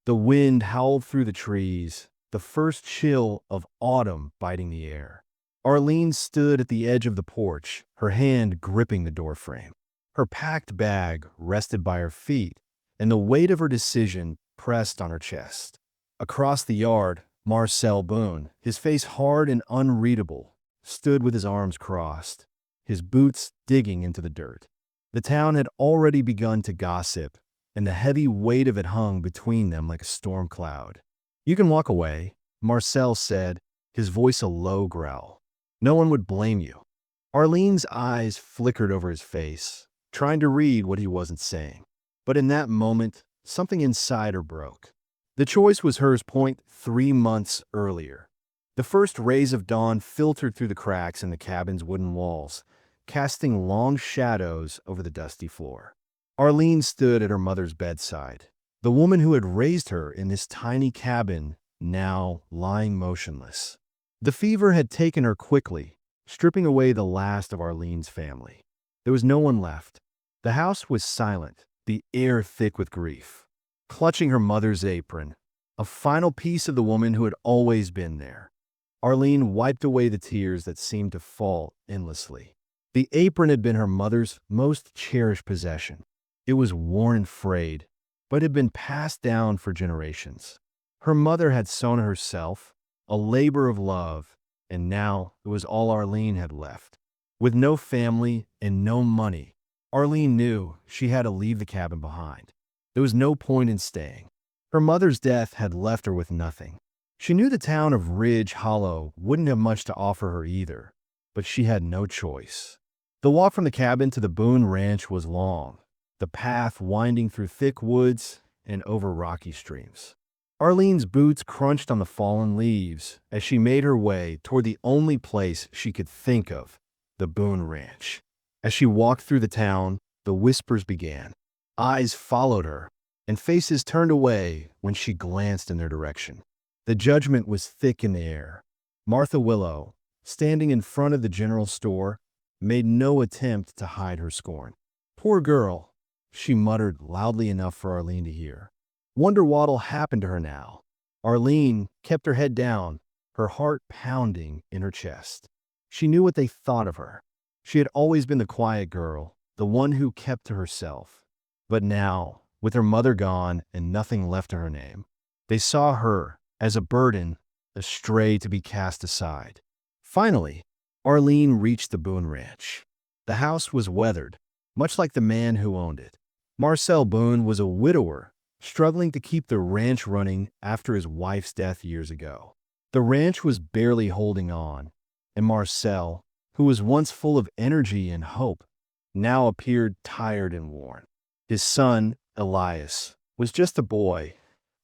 The wind howled through the trees, the first chill of autumn biting the air. Arlene stood at the edge of the porch, her hand gripping the doorframe. Her packed bag rested by her feet, and the weight of her decision pressed on her chest. Across the yard, Marcel Boone, his face hard and unreadable, stood with his arms crossed, his boots digging into the dirt. The town had already begun to gossip, and the heavy weight of it hung between them like a storm cloud. "You can walk away," Marcel said, his voice a low growl. "No one would blame you." Arlene's eyes flickered over his face, trying to read what he wasn't saying. But in that moment, something inside her broke. The choice was hers 3 months earlier. The first rays of dawn filtered through the cracks in the cabin's wooden walls, casting long shadows over the dusty floor. Arlene stood at her mother's bedside, the woman who had raised her in this tiny cabin, now lying motionless. The fever had taken her quickly, stripping away the last of Arlene's family. There was no one left. The house was silent, the air thick with grief. Clutching her mother's apron, a final piece of the woman who had always been there, Arlene wiped away the tears that seemed to fall endlessly. The apron had been her mother's most cherished possession. It was worn and frayed, but had been passed down for generations. Her mother had sewn it herself, a labor of love, and now it was all Arlene had left. With no family and no money, Arlene knew she had to leave the cabin behind. There was no point in staying. Her mother's death had left her with nothing. She knew the town of Ridge Hollow wouldn't have much to offer her either, but she had no choice. The walk from the cabin to the Boone Ranch was long, the path winding through thick woods and over rocky streams. Arlene's boots crunched on the fallen leaves as she made her way toward the only place she could think of, the Boone Ranch. As she walked through the town, the whispers began. Eyes followed her, and faces turned away when she glanced in their direction. The judgment was thick in the air. Martha Willow, standing in front of the general store, made no attempt to hide her scorn. "Poor girl," she muttered loudly enough for Arlene to hear. "Wonder what'll happen to her now." Arlene kept her head down, her heart pounding in her chest. She knew what they thought of her. She had always been the quiet girl, the one who kept to herself. But now, with her mother gone and nothing left to her name, they saw her as a burden, a stray to be cast aside. Finally, Arlene reached the Boone Ranch. The house was weathered, much like the man who owned it. Marcel Boone was a widower, struggling to keep the ranch running after his wife's death years ago. The ranch was barely holding on, and Marcel, who was once full of energy and hope, now appeared tired and worn. His son, Elias, was just a boy,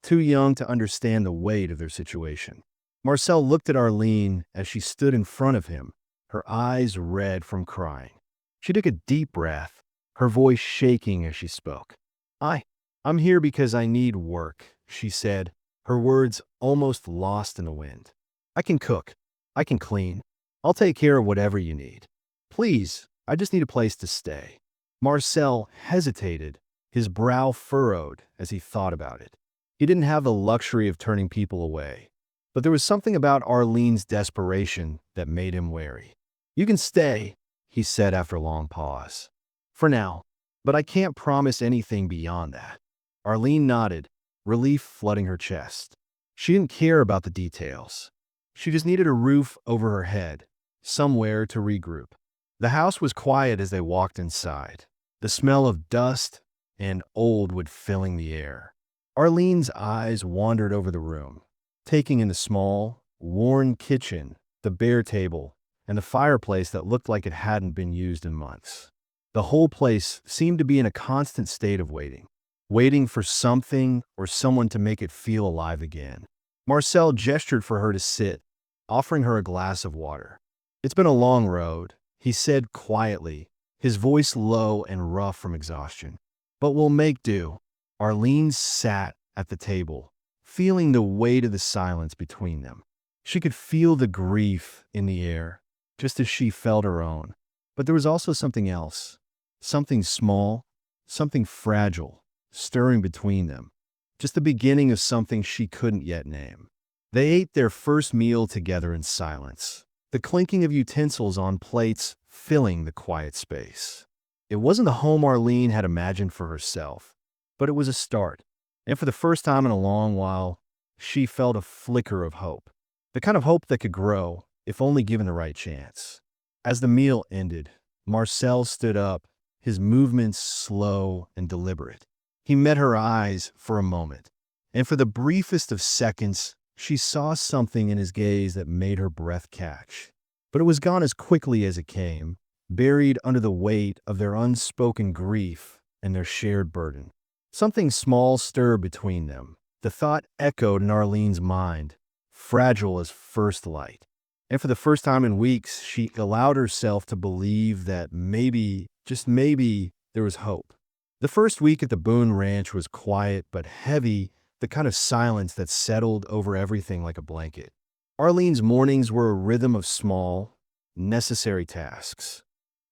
too young to understand the weight of their situation. Marcel looked at Arlene as she stood in front of him, her eyes red from crying. She took a deep breath, her voice shaking as she spoke. I'm here because I need work," she said, her words almost lost in the wind. "I can cook. I can clean. I'll take care of whatever you need. Please, I just need a place to stay." Marcel hesitated, his brow furrowed as he thought about it. He didn't have the luxury of turning people away, but there was something about Arlene's desperation that made him wary. "You can stay," he said after a long pause. "For now, but I can't promise anything beyond that." Arlene nodded, relief flooding her chest. She didn't care about the details. She just needed a roof over her head, somewhere to regroup. The house was quiet as they walked inside, the smell of dust and old wood filling the air. Arlene's eyes wandered over the room, taking in the small, worn kitchen, the bare table, and the fireplace that looked like it hadn't been used in months. The whole place seemed to be in a constant state of waiting for something or someone to make it feel alive again. Marcel gestured for her to sit, offering her a glass of water. "It's been a long road," he said quietly, his voice low and rough from exhaustion. "But we'll make do." Arlene sat at the table, feeling the weight of the silence between them. She could feel the grief in the air, just as she felt her own. But there was also something else, something small, something fragile, stirring between them. just the beginning of something she couldn't yet name. They ate their first meal together in silence, the clinking of utensils on plates filling the quiet space. It wasn't the home Arlene had imagined for herself, but it was a start. And for the first time in a long while, she felt a flicker of hope. The kind of hope that could grow, if only given the right chance. As the meal ended, Marcel stood up, his movements slow and deliberate. He met her eyes for a moment, and for the briefest of seconds, she saw something in his gaze that made her breath catch. But it was gone as quickly as it came, buried under the weight of their unspoken grief and their shared burden. Something small stirred between them. The thought echoed in Arlene's mind, fragile as first light. And for the first time in weeks, she allowed herself to believe that maybe, just maybe, there was hope. The first week at the Boone Ranch was quiet but heavy, the kind of silence that settled over everything like a blanket. Arlene's mornings were a rhythm of small, necessary tasks.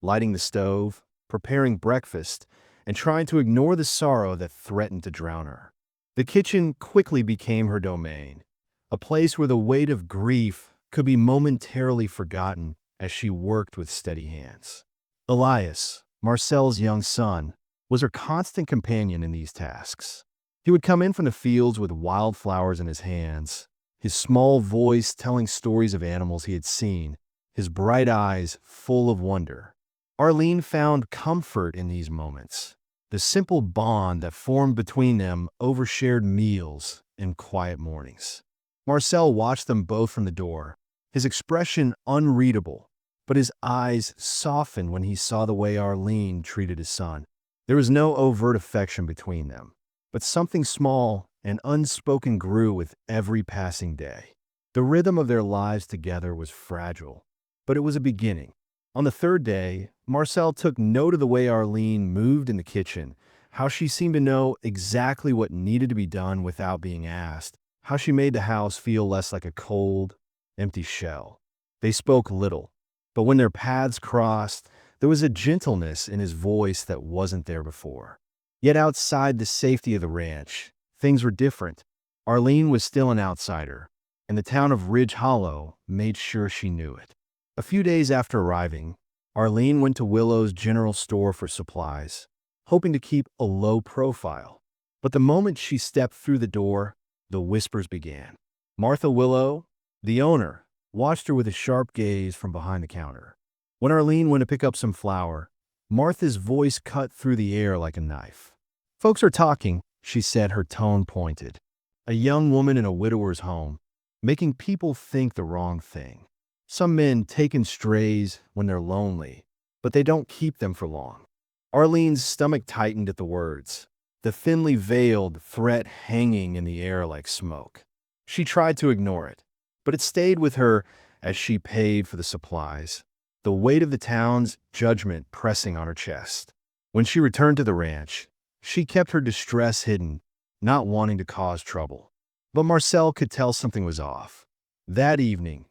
Lighting the stove, preparing breakfast, and trying to ignore the sorrow that threatened to drown her. The kitchen quickly became her domain, a place where the weight of grief could be momentarily forgotten as she worked with steady hands. Elias, Marcel's young son, was her constant companion in these tasks. He would come in from the fields with wildflowers in his hands, his small voice telling stories of animals he had seen, his bright eyes full of wonder. Arlene found comfort in these moments, the simple bond that formed between them over shared meals and quiet mornings. Marcel watched them both from the door, his expression unreadable, but his eyes softened when he saw the way Arlene treated his son. There was no overt affection between them, but something small and unspoken grew with every passing day. The rhythm of their lives together was fragile, but it was a beginning. On the third day, Marcel took note of the way Arlene moved in the kitchen, how she seemed to know exactly what needed to be done without being asked, how she made the house feel less like a cold, empty shell. They spoke little, but when their paths crossed, there was a gentleness in his voice that wasn't there before. Yet outside the safety of the ranch, things were different. Arlene was still an outsider, and the town of Ridge Hollow made sure she knew it. A few days after arriving, Arlene went to Willow's general store for supplies, hoping to keep a low profile. But the moment she stepped through the door, the whispers began. Martha Willow, the owner, watched her with a sharp gaze from behind the counter. When Arlene went to pick up some flour, Martha's voice cut through the air like a knife. "Folks are talking," she said, her tone pointed. "A young woman in a widower's home, making people think the wrong thing. Some men taking strays when they're lonely, but they don't keep them for long." Arlene's stomach tightened at the words, the thinly veiled threat hanging in the air like smoke. She tried to ignore it, but it stayed with her as she paid for the supplies, the weight of the town's judgment pressing on her chest. When she returned to the ranch, she kept her distress hidden, not wanting to cause trouble. But Marcel could tell something was off. That evening,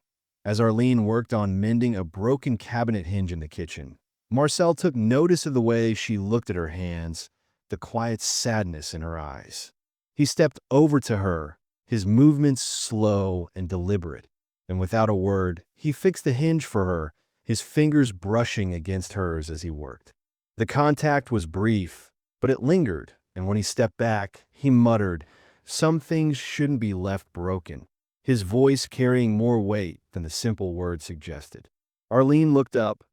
as Arlene worked on mending a broken cabinet hinge in the kitchen, Marcel took notice of the way she looked at her hands, the quiet sadness in her eyes. He stepped over to her, his movements slow and deliberate, and without a word, he fixed the hinge for her, his fingers brushing against hers as he worked. The contact was brief, but it lingered, and when he stepped back, he muttered, "Some things shouldn't be left broken," his voice carrying more weight than the simple words suggested. Arlene looked up,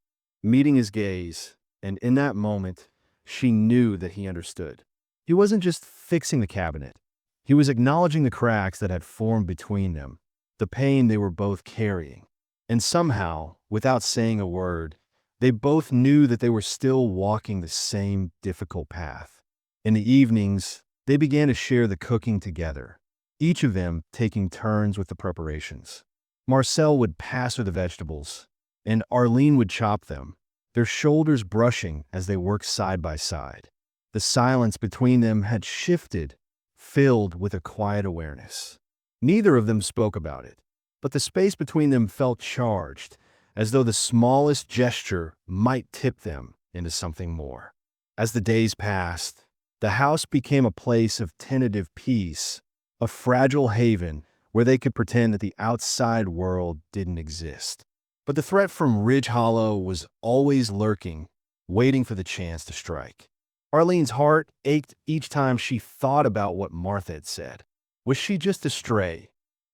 meeting his gaze, and in that moment, she knew that he understood. He wasn't just fixing the cabinet. He was acknowledging the cracks that had formed between them, the pain they were both carrying. And somehow, without saying a word, they both knew that they were still walking the same difficult path. In the evenings, they began to share the cooking together, each of them taking turns with the preparations. Marcel would pass her the vegetables, and Arlene would chop them, their shoulders brushing as they worked side by side. The silence between them had shifted, filled with a quiet awareness. Neither of them spoke about it, but the space between them felt charged, as though the smallest gesture might tip them into something more. As the days passed, The house became a place of tentative peace, a fragile haven where they could pretend that the outside world didn't exist. But the threat from Ridge Hollow was always lurking, waiting for the chance to strike. Arlene's heart ached each time she thought about what Martha had said. Was she just a stray,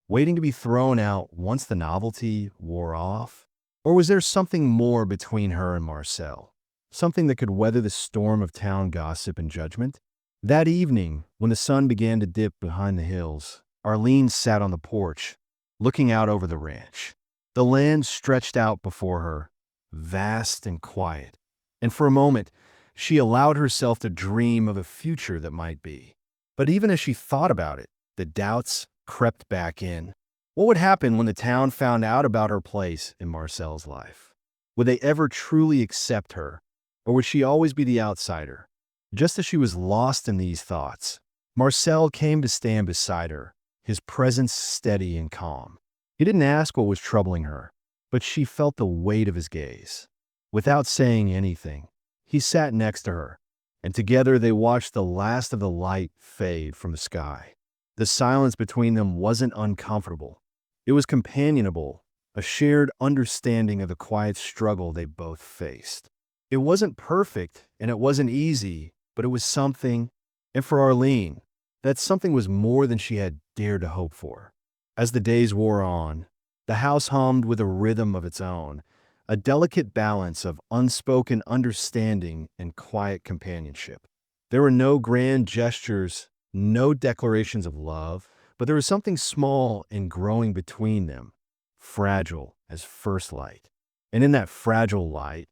waiting to be thrown out once the novelty wore off? Or was there something more between her and Marcel? Something that could weather the storm of town gossip and judgment? That evening, when the sun began to dip behind the hills, Arlene sat on the porch, looking out over the ranch. The land stretched out before her, vast and quiet, and for a moment, she allowed herself to dream of a future that might be. But even as she thought about it, the doubts crept back in. What would happen when the town found out about her place in Marcel's life? Would they ever truly accept her, or would she always be the outsider? Just as she was lost in these thoughts, Marcel came to stand beside her, his presence steady and calm. He didn't ask what was troubling her, but she felt the weight of his gaze. Without saying anything, he sat next to her, and together they watched the last of the light fade from the sky. The silence between them wasn't uncomfortable. It was companionable, a shared understanding of the quiet struggle they both faced. It wasn't perfect, and it wasn't easy, but it was something, and for Arlene, that something was more than she had dared to hope for. As the days wore on, the house hummed with a rhythm of its own, a delicate balance of unspoken understanding and quiet companionship. There were no grand gestures, no declarations of love, but there was something small and growing between them, fragile as first light. And in that fragile light,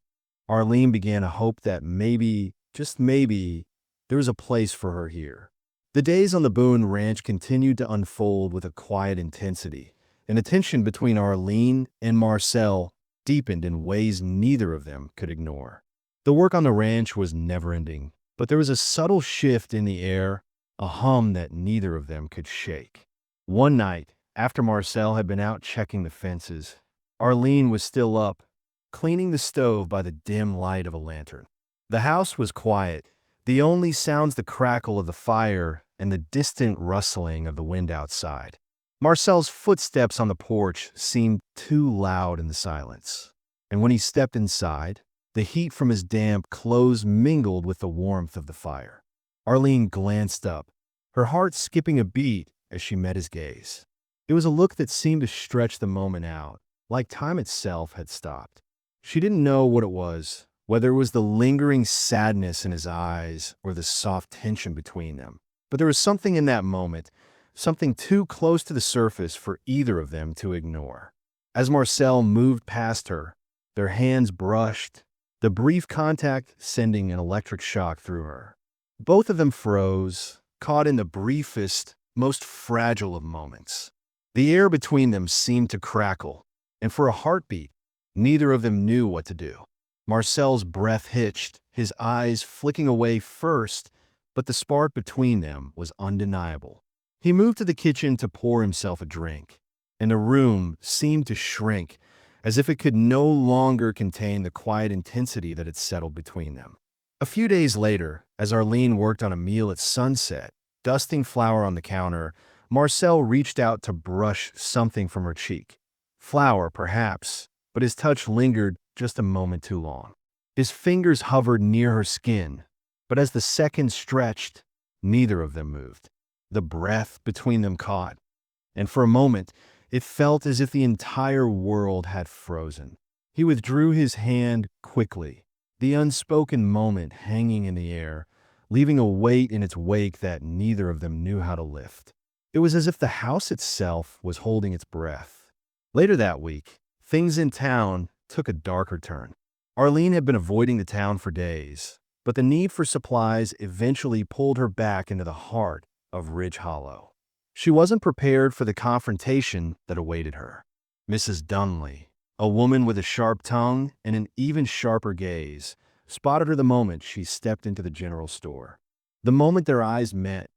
Arlene began to hope that maybe, just maybe, there was a place for her here. The days on the Boone Ranch continued to unfold with a quiet intensity, and the tension between Arlene and Marcel deepened in ways neither of them could ignore. The work on the ranch was never-ending, but there was a subtle shift in the air, a hum that neither of them could shake. One night, after Marcel had been out checking the fences, Arlene was still up, cleaning the stove by the dim light of a lantern. The house was quiet, the only sounds the crackle of the fire and the distant rustling of the wind outside. Marcel's footsteps on the porch seemed too loud in the silence, and when he stepped inside, the heat from his damp clothes mingled with the warmth of the fire. Arlene glanced up, her heart skipping a beat as she met his gaze. It was a look that seemed to stretch the moment out, like time itself had stopped. She didn't know what it was, whether it was the lingering sadness in his eyes or the soft tension between them. But there was something in that moment, something too close to the surface for either of them to ignore. As Marcel moved past her, their hands brushed, the brief contact sending an electric shock through her. Both of them froze, caught in the briefest, most fragile of moments. The air between them seemed to crackle, and for a heartbeat, neither of them knew what to do. Marcel's breath hitched, his eyes flicking away first, but the spark between them was undeniable. He moved to the kitchen to pour himself a drink, and the room seemed to shrink, as if it could no longer contain the quiet intensity that had settled between them. A few days later, as Arlene worked on a meal at sunset, dusting flour on the counter, Marcel reached out to brush something from her cheek. Flour, perhaps, but his touch lingered just a moment too long. His fingers hovered near her skin, but as the seconds stretched, neither of them moved. The breath between them caught, and for a moment, it felt as if the entire world had frozen. He withdrew his hand quickly, the unspoken moment hanging in the air, leaving a weight in its wake that neither of them knew how to lift. It was as if the house itself was holding its breath. Later that week, things in town took a darker turn. Arlene had been avoiding the town for days, but the need for supplies eventually pulled her back into the heart of Ridge Hollow. She wasn't prepared for the confrontation that awaited her. Mrs. Dunley, a woman with a sharp tongue and an even sharper gaze, spotted her the moment she stepped into the general store. The moment their eyes met,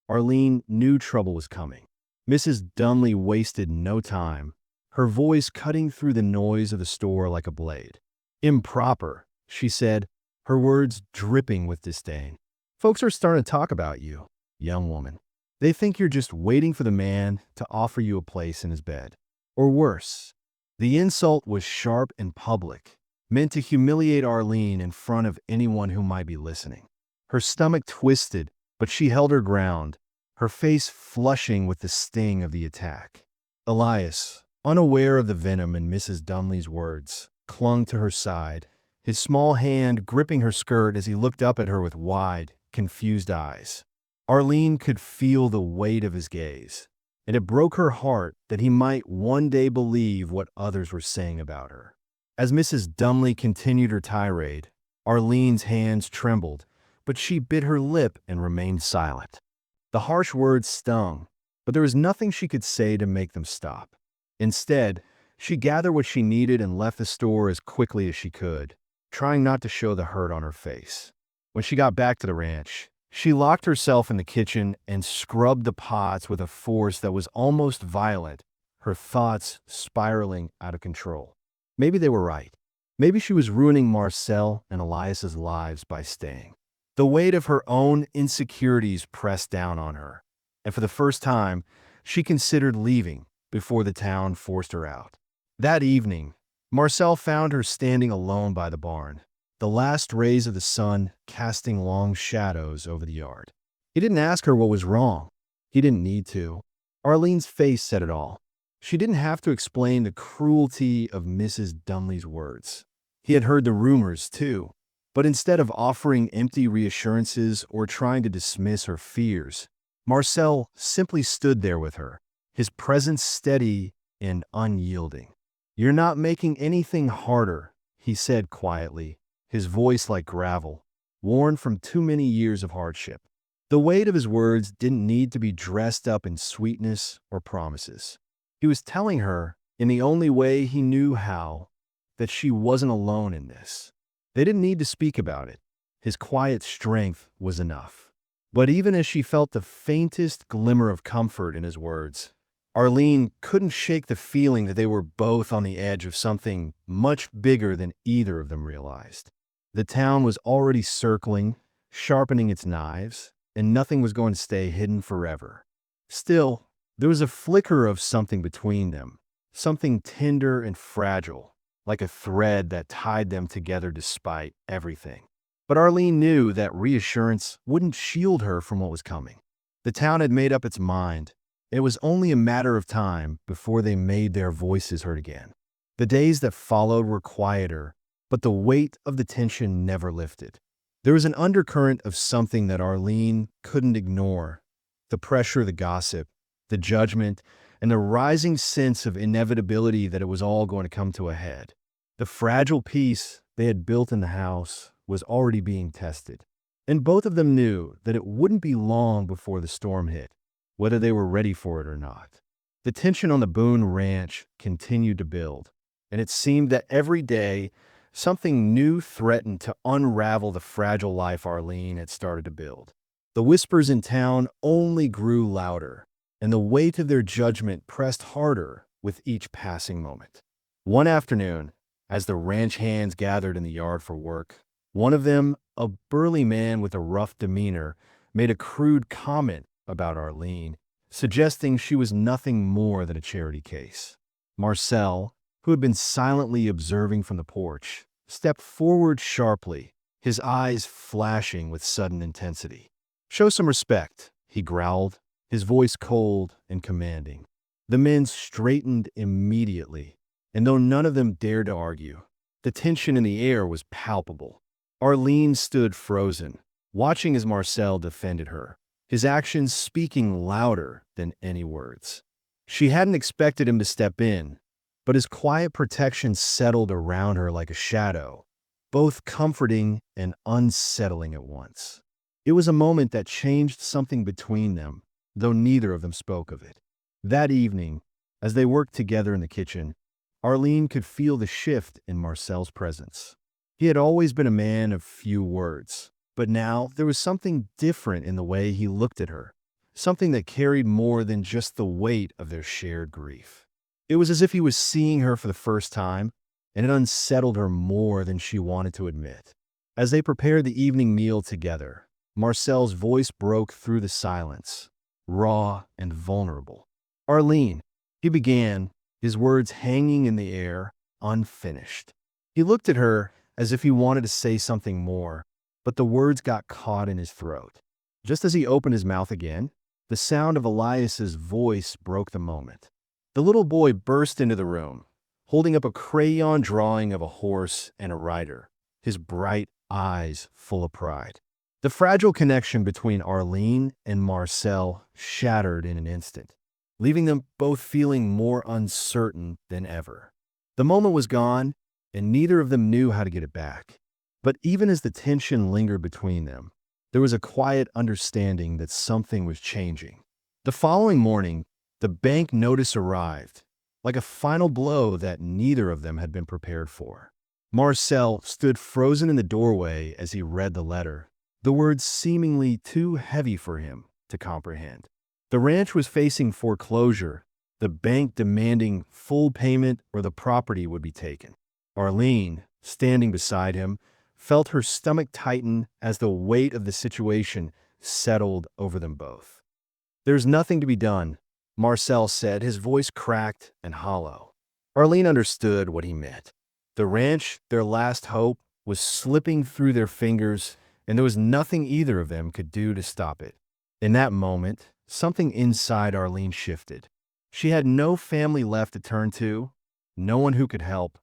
Arlene knew trouble was coming. Mrs. Dunley wasted no time, her voice cutting through the noise of the store like a blade. "Improper," she said, her words dripping with disdain. Folks are starting to talk about you, young woman. They think you're just waiting for the man to offer you a place in his bed. Or worse, the insult was sharp and public, meant to humiliate Arlene in front of anyone who might be listening. Her stomach twisted, but she held her ground, her face flushing with the sting of the attack. Elias, unaware of the venom in Mrs. Dunley's words, clung to her side, his small hand gripping her skirt as he looked up at her with wide, confused eyes. Arlene could feel the weight of his gaze, and it broke her heart that he might one day believe what others were saying about her. As Mrs. Dunley continued her tirade, Arlene's hands trembled, but she bit her lip and remained silent. The harsh words stung, but there was nothing she could say to make them stop. Instead, she gathered what she needed and left the store as quickly as she could, trying not to show the hurt on her face. When she got back to the ranch, she locked herself in the kitchen and scrubbed the pots with a force that was almost violent, her thoughts spiraling out of control. Maybe they were right. Maybe she was ruining Marcel and Elias's lives by staying. The weight of her own insecurities pressed down on her, and for the first time, she considered leaving before the town forced her out. That evening, Marcel found her standing alone by the barn, the last rays of the sun casting long shadows over the yard. He didn't ask her what was wrong. He didn't need to. Arlene's face said it all. She didn't have to explain the cruelty of Mrs. Dunley's words. He had heard the rumors, too, but instead of offering empty reassurances or trying to dismiss her fears, Marcel simply stood there with her, his presence steady and unyielding. "You're not making anything harder," he said quietly, his voice like gravel, worn from too many years of hardship. The weight of his words didn't need to be dressed up in sweetness or promises. He was telling her, in the only way he knew how, that she wasn't alone in this. They didn't need to speak about it. His quiet strength was enough. But even as she felt the faintest glimmer of comfort in his words, Arlene couldn't shake the feeling that they were both on the edge of something much bigger than either of them realized. The town was already circling, sharpening its knives, and nothing was going to stay hidden forever. Still, there was a flicker of something between them, something tender and fragile, like a thread that tied them together despite everything. But Arlene knew that reassurance wouldn't shield her from what was coming. The town had made up its mind. It was only a matter of time before they made their voices heard again. The days that followed were quieter, but the weight of the tension never lifted. There was an undercurrent of something that Arlene couldn't ignore: the pressure, the gossip, the judgment, and the rising sense of inevitability that it was all going to come to a head. The fragile peace they had built in the house was already being tested, and both of them knew that it wouldn't be long before the storm hit, whether they were ready for it or not. The tension on the Boone Ranch continued to build, and it seemed that every day something new threatened to unravel the fragile life Arlene had started to build. The whispers in town only grew louder, and the weight of their judgment pressed harder with each passing moment. One afternoon, as the ranch hands gathered in the yard for work, one of them, a burly man with a rough demeanor, made a crude comment about Arlene, suggesting she was nothing more than a charity case. Marcel, who had been silently observing from the porch, stepped forward sharply, his eyes flashing with sudden intensity. "Show some respect," he growled, his voice cold and commanding. The men straightened immediately, and though none of them dared to argue, the tension in the air was palpable. Arlene stood frozen, watching as Marcel defended her, his actions speaking louder than any words. She hadn't expected him to step in, but his quiet protection settled around her like a shadow, both comforting and unsettling at once. It was a moment that changed something between them, though neither of them spoke of it. That evening, as they worked together in the kitchen, Arlene could feel the shift in Marcel's presence. He had always been a man of few words, but now there was something different in the way he looked at her, something that carried more than just the weight of their shared grief. It was as if he was seeing her for the first time, and it unsettled her more than she wanted to admit. As they prepared the evening meal together, Marcel's voice broke through the silence, raw and vulnerable. "Arlene," he began, his words hanging in the air, unfinished. He looked at her as if he wanted to say something more, but the words got caught in his throat. Just as he opened his mouth again, the sound of Elias's voice broke the moment. The little boy burst into the room, holding up a crayon drawing of a horse and a rider, his bright eyes full of pride. The fragile connection between Arlene and Marcel shattered in an instant, leaving them both feeling more uncertain than ever. The moment was gone, and neither of them knew how to get it back. But even as the tension lingered between them, there was a quiet understanding that something was changing. The following morning, the bank notice arrived, like a final blow that neither of them had been prepared for. Marcel stood frozen in the doorway as he read the letter, the words seemingly too heavy for him to comprehend. The ranch was facing foreclosure, the bank demanding full payment or the property would be taken. Arlene, standing beside him, felt her stomach tighten as the weight of the situation settled over them both. "There's nothing to be done," Marcel said, his voice cracked and hollow. Arlene understood what he meant. The ranch, their last hope, was slipping through their fingers, and there was nothing either of them could do to stop it. In that moment, something inside Arlene shifted. She had no family left to turn to, no one who could help,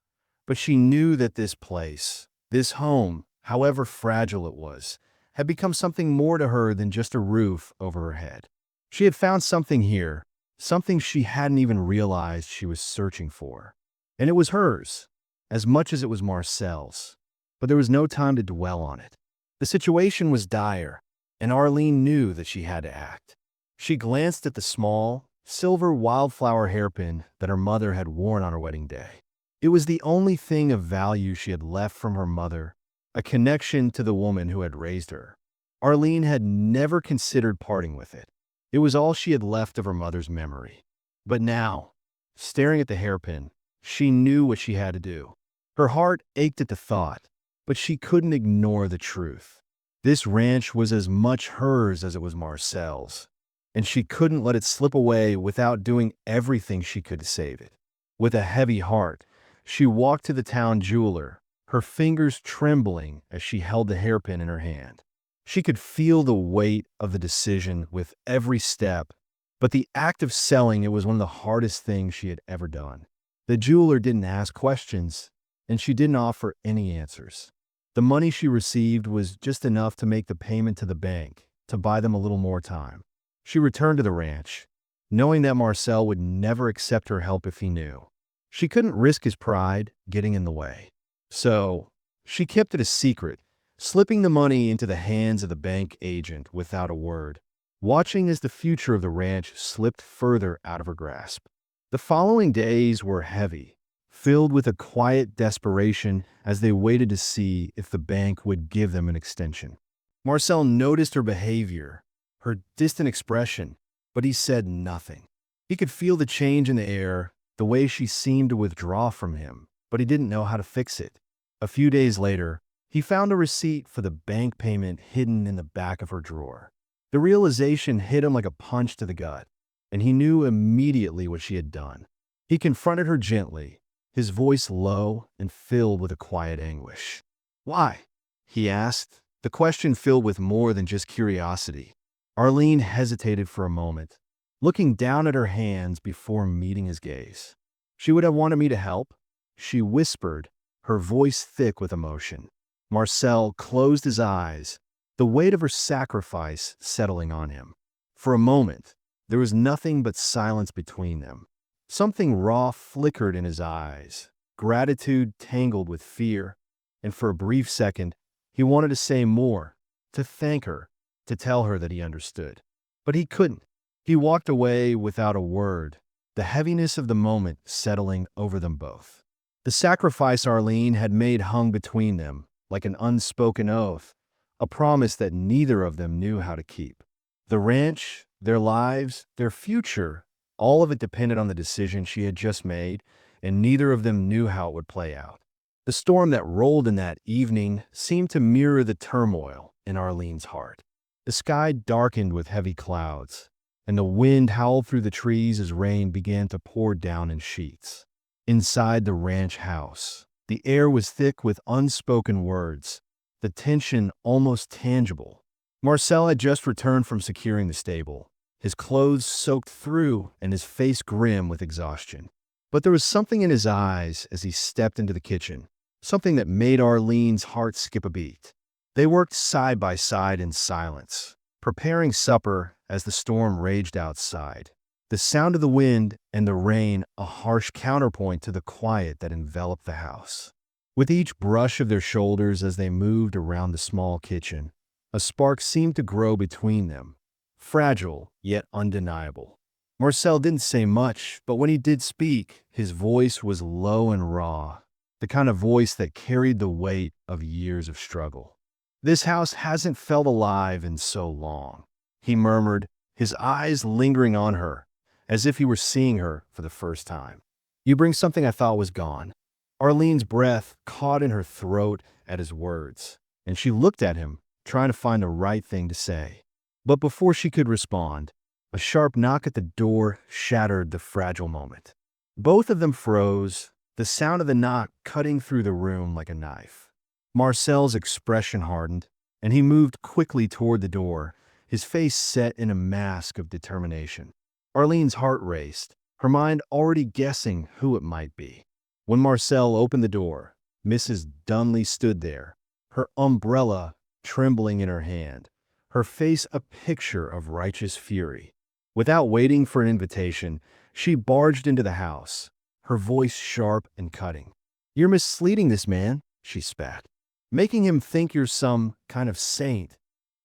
but she knew that this place, this home, however fragile it was, had become something more to her than just a roof over her head. She had found something here, something she hadn't even realized she was searching for. And it was hers, as much as it was Marcel's. But there was no time to dwell on it. The situation was dire, and Arlene knew that she had to act. She glanced at the small, silver wildflower hairpin that her mother had worn on her wedding day. It was the only thing of value she had left from her mother, a connection to the woman who had raised her. Arlene had never considered parting with it. It was all she had left of her mother's memory. But now, staring at the hairpin, she knew what she had to do. Her heart ached at the thought, but she couldn't ignore the truth. This ranch was as much hers as it was Marcel's, and she couldn't let it slip away without doing everything she could to save it. With a heavy heart, she walked to the town jeweler, her fingers trembling as she held the hairpin in her hand. She could feel the weight of the decision with every step, but the act of selling it was one of the hardest things she had ever done. The jeweler didn't ask questions, and she didn't offer any answers. The money she received was just enough to make the payment to the bank, to buy them a little more time. She returned to the ranch, knowing that Marcel would never accept her help if he knew. She couldn't risk his pride getting in the way. So, she kept it a secret, slipping the money into the hands of the bank agent without a word, watching as the future of the ranch slipped further out of her grasp. The following days were heavy, filled with a quiet desperation as they waited to see if the bank would give them an extension. Marcel noticed her behavior, her distant expression, but he said nothing. He could feel the change in the air, the way she seemed to withdraw from him, but he didn't know how to fix it. A few days later, he found a receipt for the bank payment hidden in the back of her drawer. The realization hit him like a punch to the gut, and he knew immediately what she had done. He confronted her gently, his voice low and filled with a quiet anguish. "Why?" he asked, the question filled with more than just curiosity. Arlene hesitated for a moment, looking down at her hands before meeting his gaze. "She would have wanted me to help," she whispered, her voice thick with emotion. Marcel closed his eyes, the weight of her sacrifice settling on him. For a moment, there was nothing but silence between them. Something raw flickered in his eyes, gratitude tangled with fear, and for a brief second, he wanted to say more, to thank her, to tell her that he understood. But he couldn't. He walked away without a word, the heaviness of the moment settling over them both. The sacrifice Arlene had made hung between them, like an unspoken oath, a promise that neither of them knew how to keep. The ranch, their lives, their future, all of it depended on the decision she had just made, and neither of them knew how it would play out. The storm that rolled in that evening seemed to mirror the turmoil in Arlene's heart. The sky darkened with heavy clouds, and the wind howled through the trees as rain began to pour down in sheets. Inside the ranch house, the air was thick with unspoken words, the tension almost tangible. Marcel had just returned from securing the stable, his clothes soaked through and his face grim with exhaustion. But there was something in his eyes as he stepped into the kitchen, something that made Arlene's heart skip a beat. They worked side by side in silence, preparing supper as the storm raged outside. The sound of the wind and the rain a harsh counterpoint to the quiet that enveloped the house. With each brush of their shoulders as they moved around the small kitchen, a spark seemed to grow between them, fragile yet undeniable. Marcel didn't say much, but when he did speak, his voice was low and raw, the kind of voice that carried the weight of years of struggle. "This house hasn't felt alive in so long," he murmured, his eyes lingering on her, as if he were seeing her for the first time. "You bring something I thought was gone." Arlene's breath caught in her throat at his words, and she looked at him, trying to find the right thing to say. But before she could respond, a sharp knock at the door shattered the fragile moment. Both of them froze, the sound of the knock cutting through the room like a knife. Marcel's expression hardened, and he moved quickly toward the door, his face set in a mask of determination. Arlene's heart raced, her mind already guessing who it might be. When Marcel opened the door, Mrs. Dunley stood there, her umbrella trembling in her hand, her face a picture of righteous fury. Without waiting for an invitation, she barged into the house, her voice sharp and cutting. "You're misleading this man," she spat, "making him think you're some kind of saint,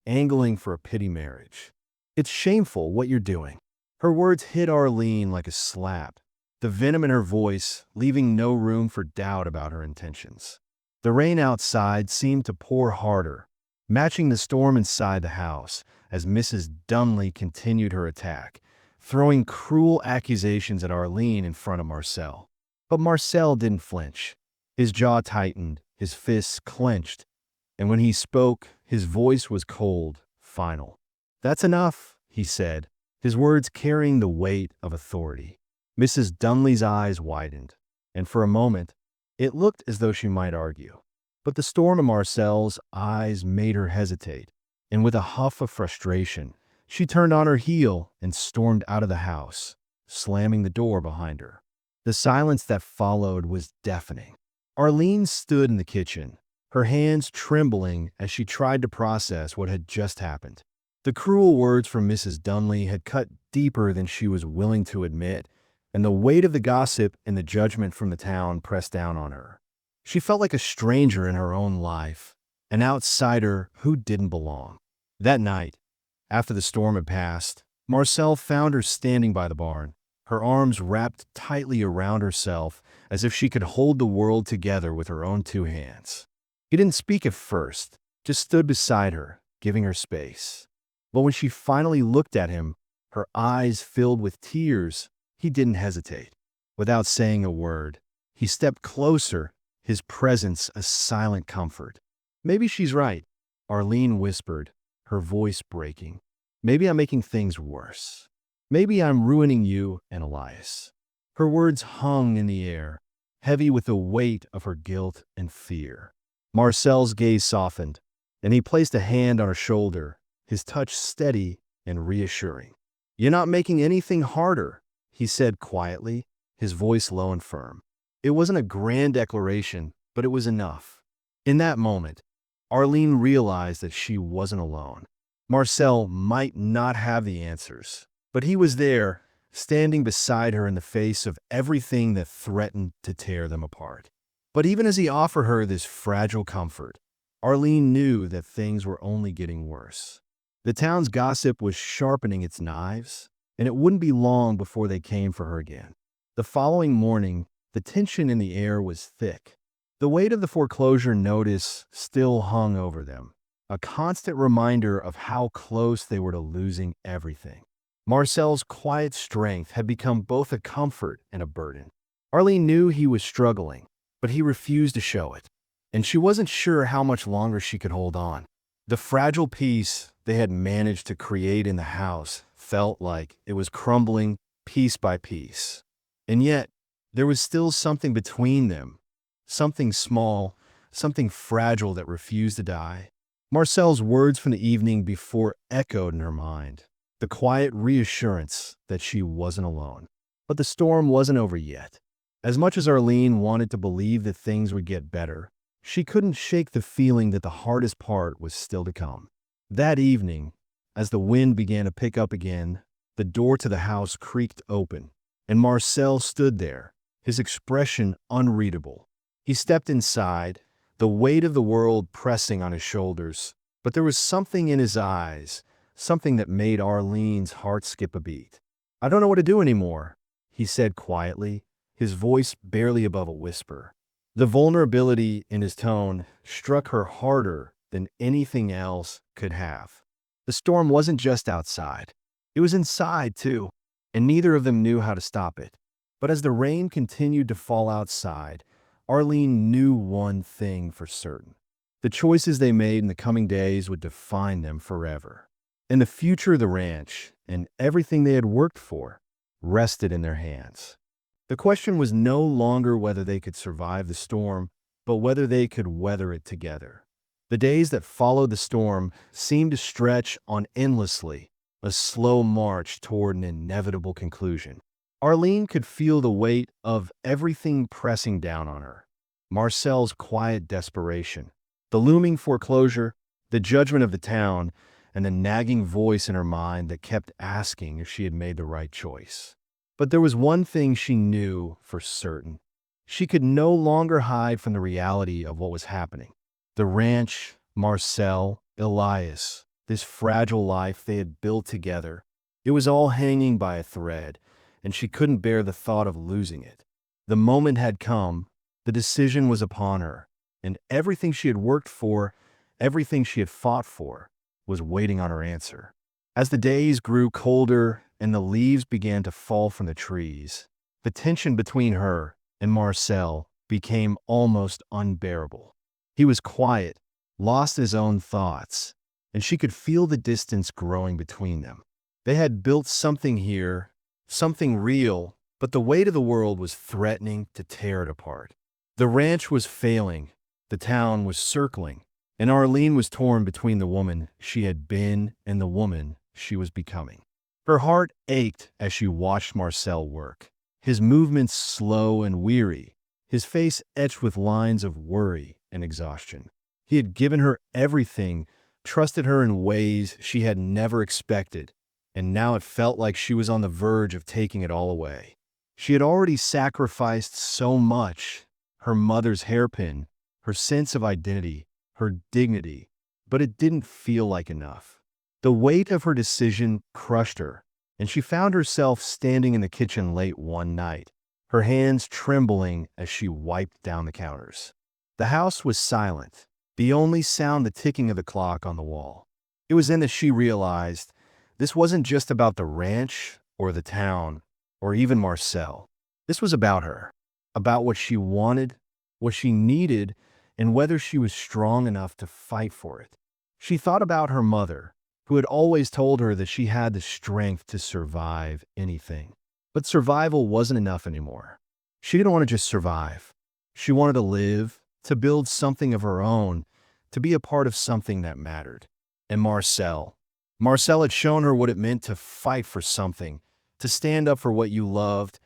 angling for a pity marriage. It's shameful what you're doing." Her words hit Arlene like a slap, the venom in her voice leaving no room for doubt about her intentions. The rain outside seemed to pour harder, matching the storm inside the house as Mrs. Dunley continued her attack, throwing cruel accusations at Arlene in front of Marcel. But Marcel didn't flinch. His jaw tightened, his fists clenched, and when he spoke, his voice was cold, final. "That's enough," he said, his words carrying the weight of authority. Mrs. Dunley's eyes widened, and for a moment, it looked as though she might argue. But the storm in Marcel's eyes made her hesitate, and with a huff of frustration, she turned on her heel and stormed out of the house, slamming the door behind her. The silence that followed was deafening. Arlene stood in the kitchen, her hands trembling as she tried to process what had just happened. The cruel words from Mrs. Dunley had cut deeper than she was willing to admit, and the weight of the gossip and the judgment from the town pressed down on her. She felt like a stranger in her own life, an outsider who didn't belong. That night, after the storm had passed, Marcel found her standing by the barn, her arms wrapped tightly around herself as if she could hold the world together with her own two hands. He didn't speak at first, just stood beside her, giving her space. But when she finally looked at him, her eyes filled with tears, he didn't hesitate. Without saying a word, he stepped closer, his presence a silent comfort. "Maybe she's right," Arlene whispered, her voice breaking. "Maybe I'm making things worse. Maybe I'm ruining you and Elias." Her words hung in the air, heavy with the weight of her guilt and fear. Marcel's gaze softened, and he placed a hand on her shoulder, his touch steady and reassuring. "You're not making anything harder," he said quietly, his voice low and firm. It wasn't a grand declaration, but it was enough. In that moment, Arlene realized that she wasn't alone. Marcel might not have the answers, but he was there, standing beside her in the face of everything that threatened to tear them apart. But even as he offered her this fragile comfort, Arlene knew that things were only getting worse. The town's gossip was sharpening its knives, and it wouldn't be long before they came for her again. The following morning, the tension in the air was thick. The weight of the foreclosure notice still hung over them, a constant reminder of how close they were to losing everything. Marcel's quiet strength had become both a comfort and a burden. Arlene knew he was struggling, but he refused to show it, and she wasn't sure how much longer she could hold on. The fragile peace they had managed to create in the house felt like it was crumbling piece by piece. And yet, there was still something between them, something small, something fragile that refused to die. Marcel's words from the evening before echoed in her mind, the quiet reassurance that she wasn't alone. But the storm wasn't over yet. As much as Arlene wanted to believe that things would get better, she couldn't shake the feeling that the hardest part was still to come. That evening, as the wind began to pick up again, the door to the house creaked open, and Marcel stood there, his expression unreadable. He stepped inside, the weight of the world pressing on his shoulders, but there was something in his eyes, something that made Arlene's heart skip a beat. "I don't know what to do anymore," he said quietly, his voice barely above a whisper. The vulnerability in his tone struck her harder than anything else could have. The storm wasn't just outside. It was inside, too, and neither of them knew how to stop it. But as the rain continued to fall outside, Arlene knew one thing for certain. The choices they made in the coming days would define them forever. And the future of the ranch, and everything they had worked for, rested in their hands. The question was no longer whether they could survive the storm, but whether they could weather it together. The days that followed the storm seemed to stretch on endlessly, a slow march toward an inevitable conclusion. Arlene could feel the weight of everything pressing down on her. Marcel's quiet desperation, the looming foreclosure, the judgment of the town, and the nagging voice in her mind that kept asking if she had made the right choice. But there was one thing she knew for certain. She could no longer hide from the reality of what was happening. The ranch, Marcel, Elias, this fragile life they had built together, it was all hanging by a thread, and she couldn't bear the thought of losing it. The moment had come, the decision was upon her, and everything she had worked for, everything she had fought for, was waiting on her answer. As the days grew colder and the leaves began to fall from the trees, the tension between her and Marcel became almost unbearable. He was quiet, lost in his own thoughts, and she could feel the distance growing between them. They had built something here, something real, but the weight of the world was threatening to tear it apart. The ranch was failing, the town was circling, and Arlene was torn between the woman she had been and the woman she was becoming. Her heart ached as she watched Marcel work, his movements slow and weary, his face etched with lines of worry and exhaustion. He had given her everything, trusted her in ways she had never expected, and now it felt like she was on the verge of taking it all away. She had already sacrificed so much, her mother's hairpin, her sense of identity, her dignity, but it didn't feel like enough. The weight of her decision crushed her, and she found herself standing in the kitchen late one night, her hands trembling as she wiped down the counters. The house was silent, the only sound the ticking of the clock on the wall. It was then that she realized this wasn't just about the ranch or the town or even Marcel. This was about her, about what she wanted, what she needed, and whether she was strong enough to fight for it. She thought about her mother, who had always told her that she had the strength to survive anything. But survival wasn't enough anymore. She didn't want to just survive. She wanted to live, to build something of her own, to be a part of something that mattered. And Marcel had shown her what it meant to fight for something, to stand up for what you loved,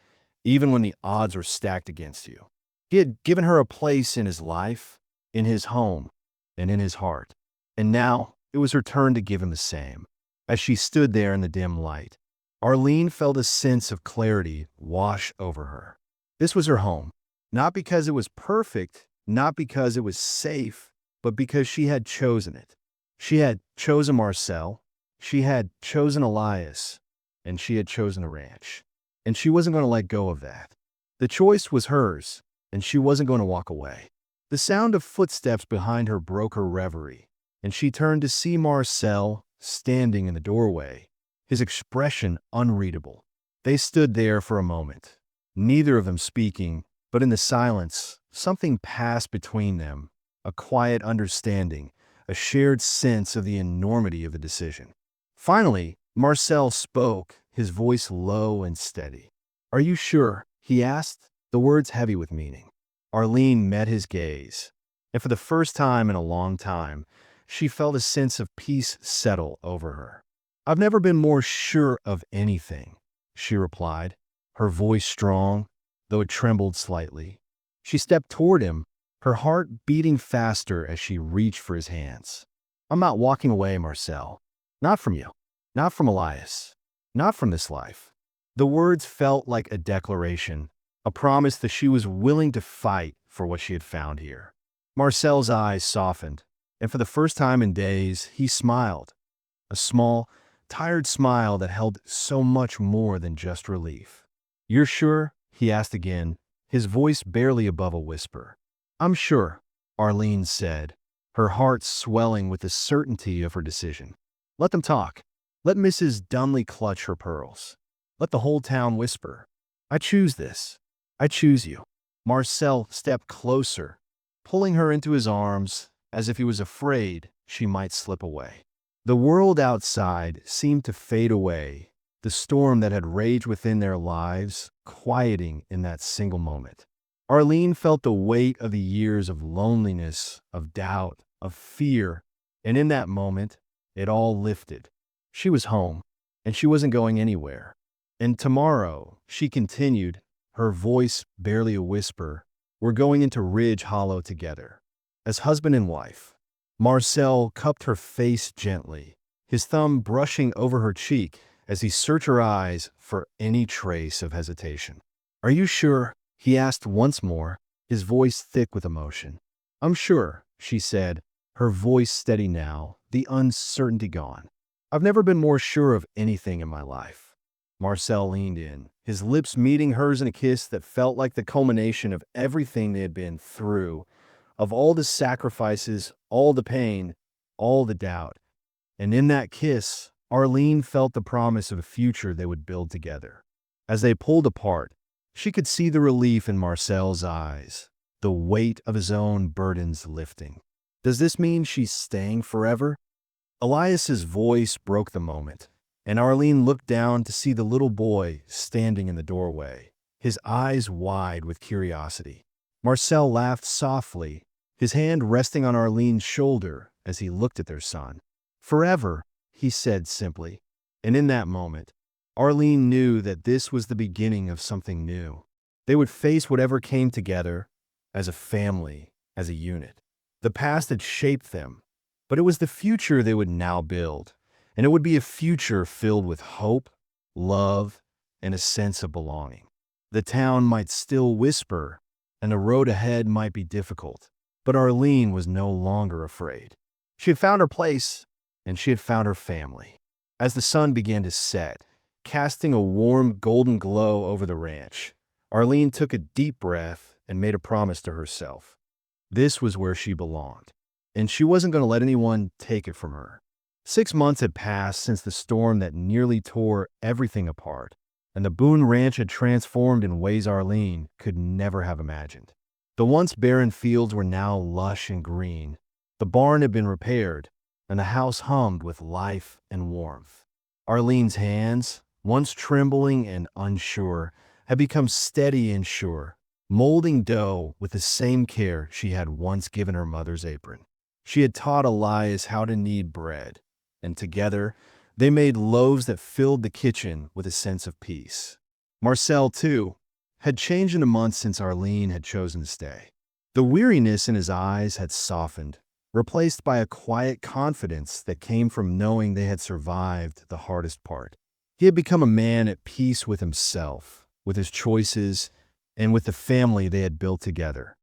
even when the odds were stacked against you. He had given her a place in his life, in his home, and in his heart. And now it was her turn to give him the same. As she stood there in the dim light, Arlene felt a sense of clarity wash over her. This was her home, not because it was perfect, not because it was safe, but because she had chosen it. She had chosen Marcel, she had chosen Elias, and she had chosen the ranch. And she wasn't going to let go of that. The choice was hers, and she wasn't going to walk away. The sound of footsteps behind her broke her reverie, and she turned to see Marcel standing in the doorway, his expression unreadable. They stood there for a moment, neither of them speaking, but in the silence, something passed between them, a quiet understanding, a shared sense of the enormity of the decision. Finally, Marcel spoke, his voice low and steady. "Are you sure?" he asked, the words heavy with meaning. Arlene met his gaze, and for the first time in a long time, she felt a sense of peace settle over her. "I've never been more sure of anything," she replied, her voice strong, though it trembled slightly. She stepped toward him, her heart beating faster as she reached for his hands. "I'm not walking away, Marcel. Not from you. Not from Elias. Not from this life." The words felt like a declaration, a promise that she was willing to fight for what she had found here. Marcel's eyes softened, and for the first time in days, he smiled. A small, tired smile that held so much more than just relief. "You're sure?" he asked again, his voice barely above a whisper. "I'm sure," Arlene said, her heart swelling with the certainty of her decision. "Let them talk. Let Mrs. Dunley clutch her pearls. Let the whole town whisper. I choose this. I choose you." Marcel stepped closer, pulling her into his arms as if he was afraid she might slip away. The world outside seemed to fade away, the storm that had raged within their lives quieting in that single moment. Arlene felt the weight of the years of loneliness, of doubt, of fear, and in that moment, it all lifted. She was home, and she wasn't going anywhere. And tomorrow, she continued, her voice barely a whisper, "We're going into Ridge Hollow together, as husband and wife." Marcel cupped her face gently, his thumb brushing over her cheek as he searched her eyes for any trace of hesitation. "Are you sure?" he asked once more, his voice thick with emotion. "I'm sure," she said, her voice steady now, the uncertainty gone. "I've never been more sure of anything in my life." Marcel leaned in, his lips meeting hers in a kiss that felt like the culmination of everything they had been through, of all the sacrifices, all the pain, all the doubt. And in that kiss, Arlene felt the promise of a future they would build together. As they pulled apart, she could see the relief in Marcel's eyes, the weight of his own burdens lifting. "Does this mean she's staying forever?" Elias's voice broke the moment, and Arlene looked down to see the little boy standing in the doorway, his eyes wide with curiosity. Marcel laughed softly, his hand resting on Arlene's shoulder as he looked at their son. "Forever," he said simply, and in that moment, Arlene knew that this was the beginning of something new. They would face whatever came together, as a family, as a unit. The past had shaped them, but it was the future they would now build, and it would be a future filled with hope, love, and a sense of belonging. The town might still whisper, and the road ahead might be difficult, but Arlene was no longer afraid. She had found her place, and she had found her family. As the sun began to set, casting a warm golden glow over the ranch, Arlene took a deep breath and made a promise to herself. This was where she belonged, and she wasn't going to let anyone take it from her. 6 months had passed since the storm that nearly tore everything apart, and the Boone Ranch had transformed in ways Arlene could never have imagined. The once barren fields were now lush and green. The barn had been repaired, and the house hummed with life and warmth. Arlene's hands, once trembling and unsure, had become steady and sure, molding dough with the same care she had once given her mother's apron. She had taught Elias how to knead bread, and together they made loaves that filled the kitchen with a sense of peace. Marcel, too, had changed in the months since Arlene had chosen to stay. The weariness in his eyes had softened, replaced by a quiet confidence that came from knowing they had survived the hardest part. He had become a man at peace with himself, with his choices, and with the family they had built together.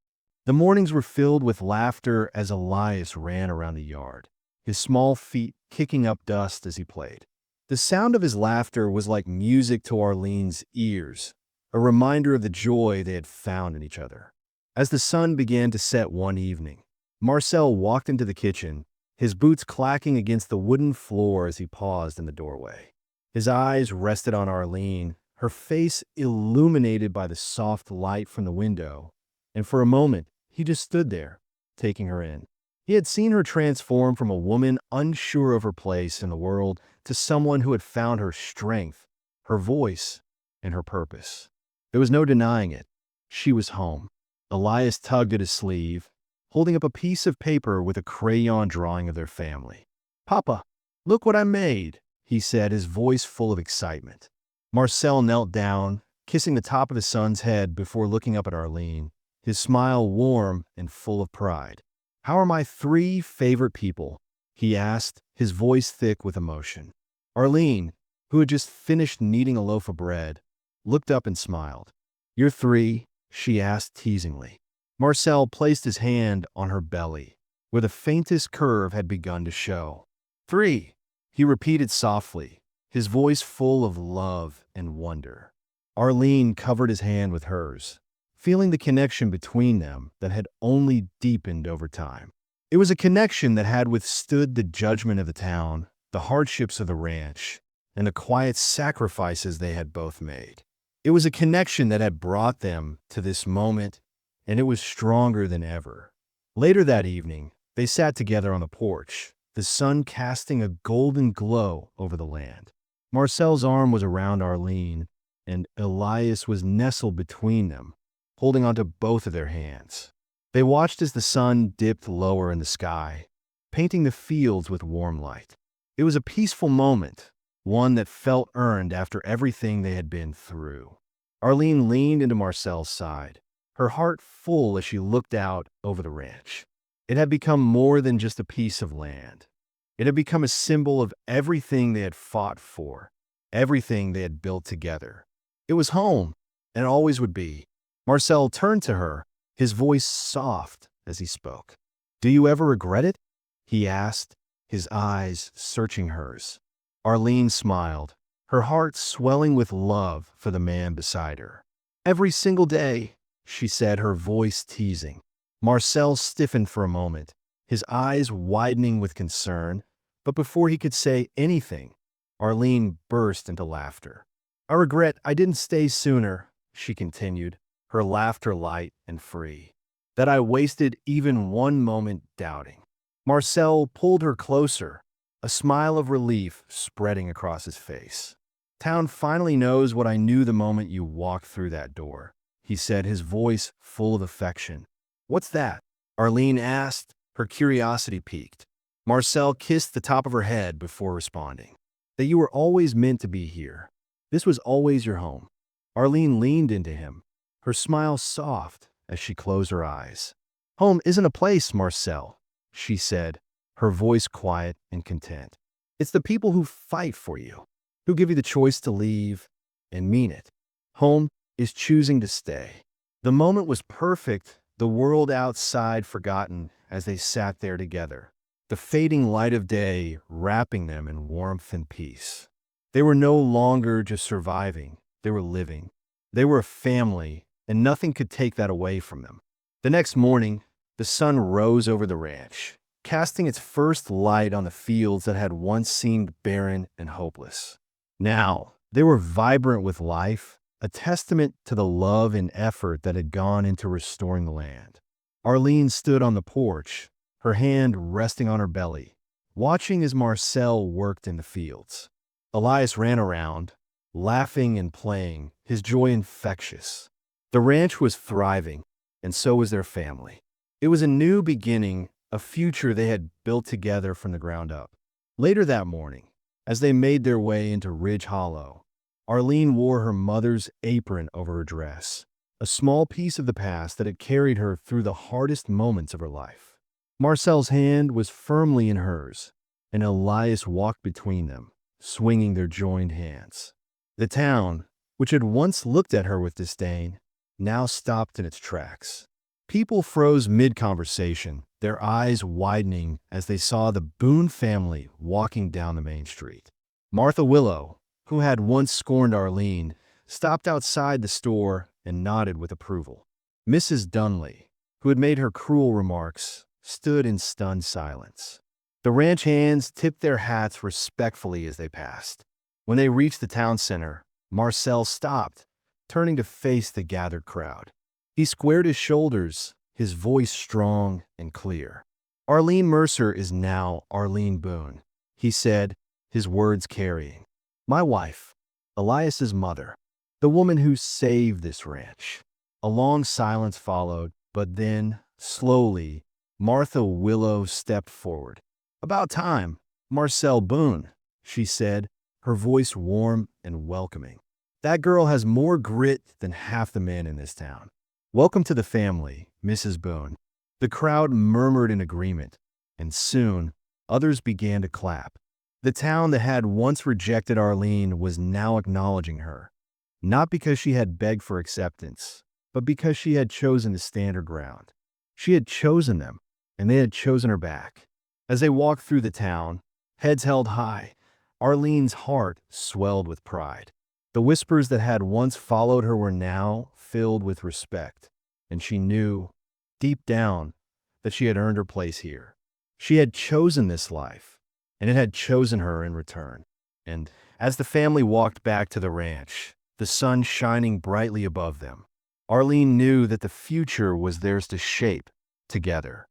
The mornings were filled with laughter as Elias ran around the yard, his small feet kicking up dust as he played. The sound of his laughter was like music to Arlene's ears, a reminder of the joy they had found in each other. As the sun began to set one evening, Marcel walked into the kitchen, his boots clacking against the wooden floor as he paused in the doorway. His eyes rested on Arlene, her face illuminated by the soft light from the window, and for a moment, he just stood there, taking her in. He had seen her transform from a woman unsure of her place in the world to someone who had found her strength, her voice, and her purpose. There was no denying it. She was home. Elias tugged at his sleeve, holding up a piece of paper with a crayon drawing of their family. "Papa, look what I made," he said, his voice full of excitement. Marcel knelt down, kissing the top of his son's head before looking up at Arlene, his smile warm and full of pride. "How are my 3 favorite people?" he asked, his voice thick with emotion. Arlene, who had just finished kneading a loaf of bread, looked up and smiled. "You're 3?" she asked teasingly. Marcel placed his hand on her belly, where the faintest curve had begun to show. "3," he repeated softly, his voice full of love and wonder. Arlene covered his hand with hers, feeling the connection between them that had only deepened over time. It was a connection that had withstood the judgment of the town, the hardships of the ranch, and the quiet sacrifices they had both made. It was a connection that had brought them to this moment, and it was stronger than ever. Later that evening, they sat together on the porch, the sun casting a golden glow over the land. Marcel's arm was around Arlene, and Elias was nestled between them, holding onto both of their hands. They watched as the sun dipped lower in the sky, painting the fields with warm light. It was a peaceful moment, one that felt earned after everything they had been through. Arlene leaned into Marcel's side, her heart full as she looked out over the ranch. It had become more than just a piece of land. It had become a symbol of everything they had fought for, everything they had built together. It was home, and always would be. Marcel turned to her, his voice soft as he spoke. "Do you ever regret it?" he asked, his eyes searching hers. Arlene smiled, her heart swelling with love for the man beside her. "Every single day," she said, her voice teasing. Marcel stiffened for a moment, his eyes widening with concern, but before he could say anything, Arlene burst into laughter. "I regret I didn't stay sooner," she continued, her laughter light and free. "That I wasted even one moment doubting." Marcel pulled her closer, a smile of relief spreading across his face. "Town finally knows what I knew the moment you walked through that door," he said, his voice full of affection. "What's that?" Arlene asked, her curiosity piqued. Marcel kissed the top of her head before responding. "That you were always meant to be here. This was always your home." Arlene leaned into him, her smile soft as she closed her eyes. "Home isn't a place, Marcel," she said, her voice quiet and content. "It's the people who fight for you, who give you the choice to leave and mean it. Home is choosing to stay." The moment was perfect, the world outside forgotten as they sat there together, the fading light of day wrapping them in warmth and peace. They were no longer just surviving, they were living. They were a family, and nothing could take that away from them. The next morning, the sun rose over the ranch, casting its first light on the fields that had once seemed barren and hopeless. Now, they were vibrant with life, a testament to the love and effort that had gone into restoring the land. Arlene stood on the porch, her hand resting on her belly, watching as Marcel worked in the fields. Elias ran around, laughing and playing, his joy infectious. The ranch was thriving, and so was their family. It was a new beginning, a future they had built together from the ground up. Later that morning, as they made their way into Ridge Hollow, Arlene wore her mother's apron over her dress, a small piece of the past that had carried her through the hardest moments of her life. Marcel's hand was firmly in hers, and Elias walked between them, swinging their joined hands. The town, which had once looked at her with disdain, now stopped in its tracks. People froze mid-conversation, their eyes widening as they saw the Boone family walking down the main street. Martha Willow, who had once scorned Arlene, stopped outside the store and nodded with approval. Mrs. Dunley, who had made her cruel remarks, stood in stunned silence. The ranch hands tipped their hats respectfully as they passed. When they reached the town center, Marcel stopped, turning to face the gathered crowd. He squared his shoulders, his voice strong and clear. Arlene Mercer is now Arlene Boone, he said, his words carrying. My wife, Elias's mother, the woman who saved this ranch. A long silence followed, but then, slowly, Martha Willow stepped forward. About time, Marcel Boone, she said, her voice warm and welcoming. That girl has more grit than half the men in this town. Welcome to the family, Mrs. Boone. The crowd murmured in agreement, and soon others began to clap. The town that had once rejected Arlene was now acknowledging her, not because she had begged for acceptance, but because she had chosen to stand her ground. She had chosen them, and they had chosen her back. As they walked through the town, heads held high, Arlene's heart swelled with pride. The whispers that had once followed her were now filled with respect, and she knew, deep down, that she had earned her place here. She had chosen this life, and it had chosen her in return. And as the family walked back to the ranch, the sun shining brightly above them, Arlene knew that the future was theirs to shape together.